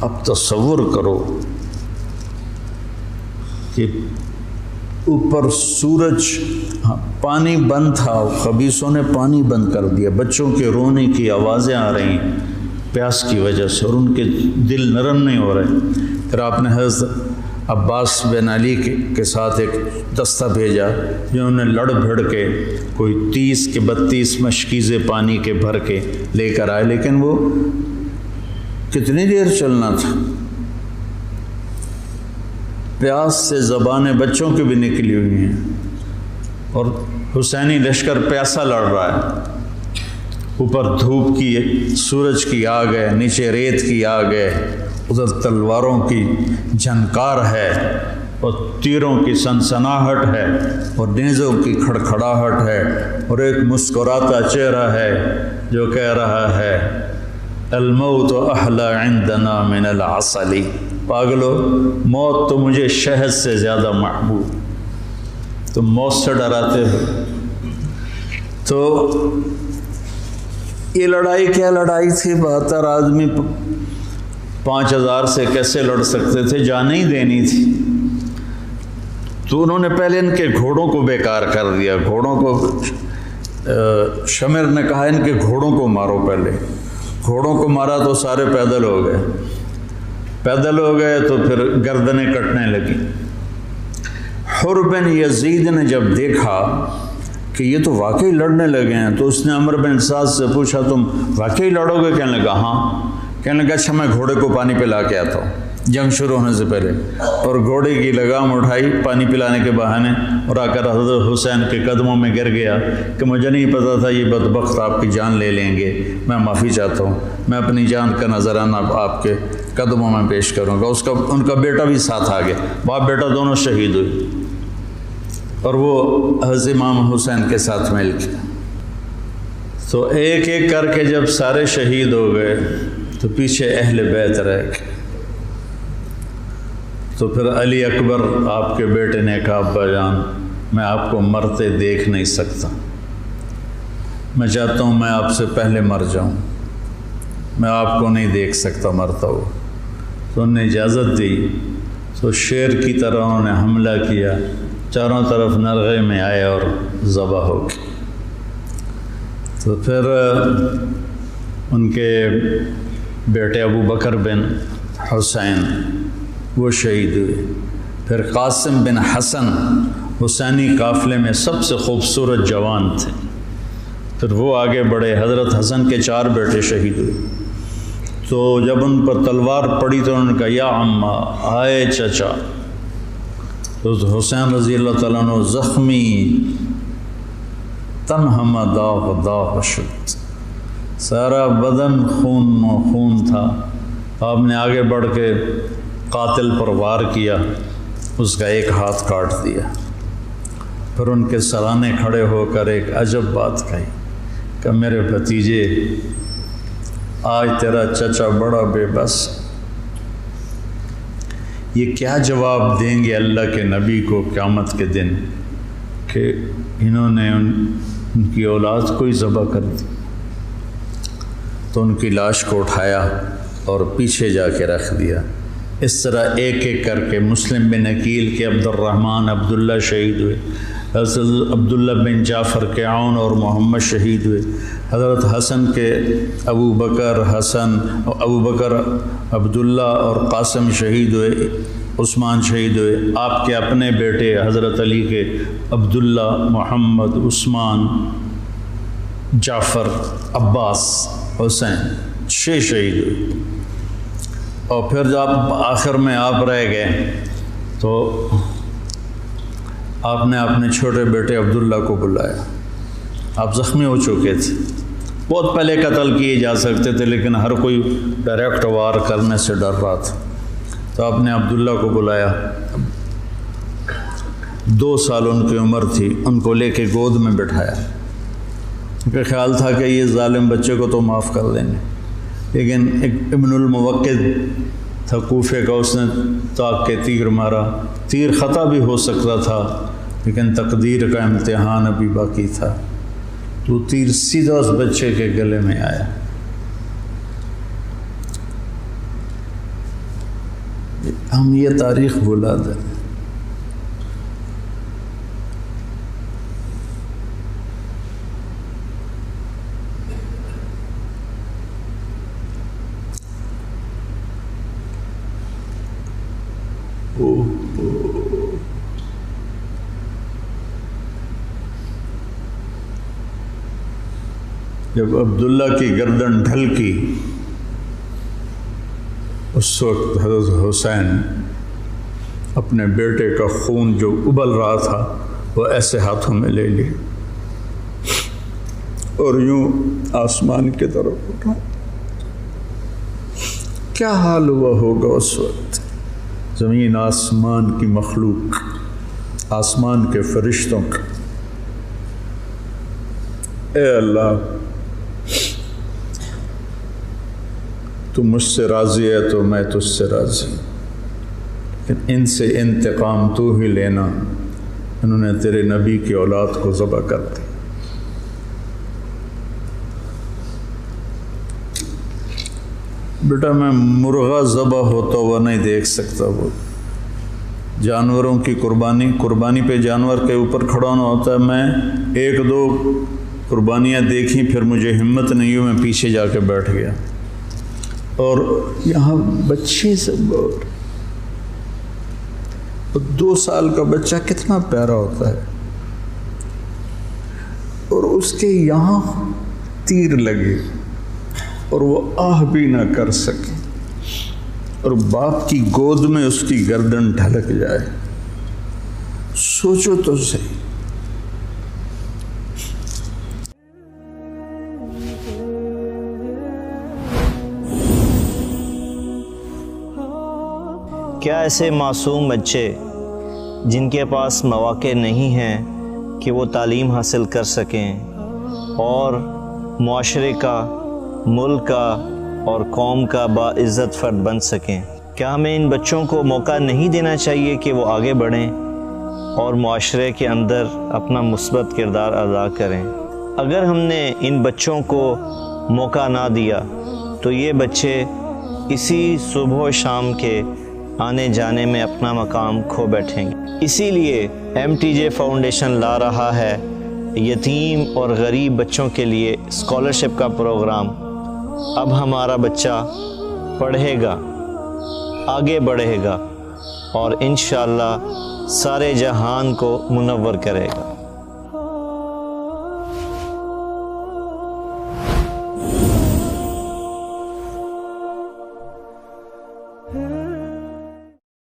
اب تصور کرو کہ اوپر سورج، پانی بند تھا، خبیثوں نے پانی بند کر دیا، بچوں کے رونے کی آوازیں آ رہی ہیں پیاس کی وجہ سے، اور ان کے دل نرم نہیں ہو رہے۔ پھر آپ نے حضرت عباس بن علی کے ساتھ ایک دستہ بھیجا، جنہوں نے لڑ بھڑ کے کوئی 30 کے 32 مشکیزیں پانی کے بھر کے لے کر آئے، لیکن وہ کتنی دیر چلنا تھا، پیاس سے زبانیں بچوں کی بھی نکلی ہوئی ہیں، اور حسینی لشکر پیاسا لڑ رہا ہے، اوپر دھوپ کی، سورج کی آگ ہے، نیچے ریت کی آگ ہے، ادھر تلواروں کی جھنکار ہے، اور تیروں کی سنسناہٹ ہے، اور نیزوں کی کھڑکھڑاہٹ ہے، اور ایک مسکراتا چہرہ ہے جو کہہ رہا ہے الموت احلی عندنا من العسل، پاگلو موت تو مجھے شہد سے زیادہ محبوب، تم موت سے ڈراتے ہو۔ تو یہ لڑائی کیا لڑائی تھی، 72 آدمی 5000 سے کیسے لڑ سکتے تھے، جانیں ہی دینی تھی۔ تو انہوں نے پہلے ان کے گھوڑوں کو بیکار کر دیا، گھوڑوں کو، شمر نے کہا ان کے گھوڑوں کو مارو، پہلے گھوڑوں کو مارا تو سارے پیدل ہو گئے، پیدل ہو گئے تو پھر گردنیں کٹنے لگی۔ حر بن یزید نے جب دیکھا کہ یہ تو واقعی لڑنے لگے ہیں، تو اس نے عمر بن سعد سے پوچھا تم واقعی لڑو گے؟ کہنے لگا ہاں۔ کہنے لگا اچھا میں گھوڑے کو پانی پلا کے آتا ہوں جنگ شروع ہونے سے پہلے، اور گھوڑے کی لگام اٹھائی پانی پلانے کے بہانے، اور آ کر حضرت حسین کے قدموں میں گر گیا کہ مجھے نہیں پتا تھا یہ بدبخت آپ کی جان لے لیں گے، میں معافی چاہتا ہوں، میں اپنی جان کا نذرانہ آپ کے قدموں میں پیش کروں گا۔ ان کا بیٹا بھی ساتھ آ گیا، باپ بیٹا دونوں شہید ہوئے، اور وہ حضرت امام حسین کے ساتھ مل کے۔ تو ایک ایک کر کے جب سارے شہید ہو گئے تو پیچھے اہل بیت رہ گئے۔ تو پھر علی اکبر آپ کے بیٹے نے کہا ابا جان میں آپ کو مرتے دیکھ نہیں سکتا، میں چاہتا ہوں میں آپ سے پہلے مر جاؤں، میں آپ کو نہیں دیکھ سکتا مرتا ہوا۔ تو انہوں نے اجازت دی، تو شیر کی طرح انہوں نے حملہ کیا، چاروں طرف نرغے میں آئے اور ذبح ہو گئے۔ تو پھر ان کے بیٹے ابو بکر بن حسین وہ شہید ہوئے۔ پھر قاسم بن حسن حسینی قافلے میں سب سے خوبصورت جوان تھے، پھر وہ آگے بڑھے، حضرت حسن کے 4 بیٹے شہید ہوئے۔ تو جب ان پر تلوار پڑی تو انہوں نے کہا یا عمّا، آئے چچا۔ تو حسین رضی اللہ تعالیٰ عنہ زخمی تنہم داغ داغ شد، سارا بدن خون و خون تھا۔ آپ نے آگے بڑھ کے قاتل پر وار کیا، اس کا ایک ہاتھ کاٹ دیا۔ پھر ان کے سرانے کھڑے ہو کر ایک عجب بات کہی کہ میرے بھتیجے آج تیرا چچا بڑا بے بس، یہ کیا جواب دیں گے اللہ کے نبی کو قیامت کے دن کہ انہوں نے ان کی اولاد کو ہی ذبح کر دی۔ تو ان کی لاش کو اٹھایا اور پیچھے جا کے رکھ دیا۔ اس طرح ایک ایک کر کے مسلم بن عقیل کے عبد الرحمن عبداللہ شہید ہوئے، حضرت عبداللہ بن جعفر کے عون اور محمد شہید ہوئے، حضرت حسن کے ابو بکر عبداللہ اور قاسم شہید ہوئے، عثمان شہید ہوئے، آپ کے اپنے بیٹے حضرت علی کے عبداللہ، محمد، عثمان، جعفر، عباس، حسین 6 شہید ہوئے۔ اور پھر جب آخر میں آپ رہ گئے تو آپ نے اپنے چھوٹے بیٹے عبداللہ کو بلایا، آپ زخمی ہو چکے تھے، بہت پہلے قتل کیے جا سکتے تھے لیکن ہر کوئی ڈائریکٹ وار کرنے سے ڈر رہا تھا۔ تو آپ نے عبداللہ کو بلایا، 2 سال ان کی عمر تھی، ان کو لے کے گود میں بٹھایا، ان کا خیال تھا کہ یہ ظالم بچے کو تو معاف کر دیں گے، لیکن ایک ابن الموقد تھا کوفے کا، اس نے تاک کے تیر مارا، تیر خطا بھی ہو سکتا تھا لیکن تقدیر کا امتحان ابھی باقی تھا، تو تیر سیدھا اس بچے کے گلے میں آیا۔ ہم یہ تاریخ بھلا دیں۔ جب عبداللہ کی گردن ڈھلکی، اس وقت حضرت حسین اپنے بیٹے کا خون جو ابل رہا تھا وہ ایسے ہاتھوں میں لے لی اور یوں آسمان کی طرف اٹھا۔ کیا حال ہوا ہوگا اس وقت زمین آسمان کی مخلوق، آسمان کے فرشتوں کا۔ اے اللہ، تو مجھ سے راضی ہے تو میں تجھ سے راضی، لیکن ان سے انتقام تو ہی لینا۔ انہوں نے تیرے نبی کی اولاد کو ذبح کر دی۔ بیٹا میں مرغا ذبح ہوتا ہوا نہیں دیکھ سکتا، وہ جانوروں کی قربانی پہ جانور کے اوپر کھڑا ہونا ہوتا ہے۔ میں ایک دو قربانیاں دیکھیں، پھر مجھے ہمت نہیں ہوئی، میں پیچھے جا کے بیٹھ گیا۔ اور یہاں بچے سے 2 سال کا بچہ کتنا پیارا ہوتا ہے، اور اس کے یہاں تیر لگے اور وہ آہ بھی نہ کر سکے، اور باپ کی گود میں اس کی گردن ڈھلک جائے۔ سوچو تو صحیح۔ کیا ایسے معصوم بچے جن کے پاس مواقع نہیں ہیں کہ وہ تعلیم حاصل کر سکیں اور معاشرے کا، ملک کا اور قوم کا باعزت فرد بن سکیں، کیا ہمیں ان بچوں کو موقع نہیں دینا چاہیے کہ وہ آگے بڑھیں اور معاشرے کے اندر اپنا مثبت کردار ادا کریں؟ اگر ہم نے ان بچوں کو موقع نہ دیا تو یہ بچے اسی صبح و شام کے آنے جانے میں اپنا مقام کھو بیٹھیں گے۔ اسی لیے MTJ فاؤنڈیشن لا رہا ہے یتیم اور غریب بچوں کے لیے اسکالرشپ کا پروگرام۔ اب ہمارا بچہ پڑھے گا، آگے بڑھے گا اور انشاءاللہ سارے جہان کو منور کرے گا۔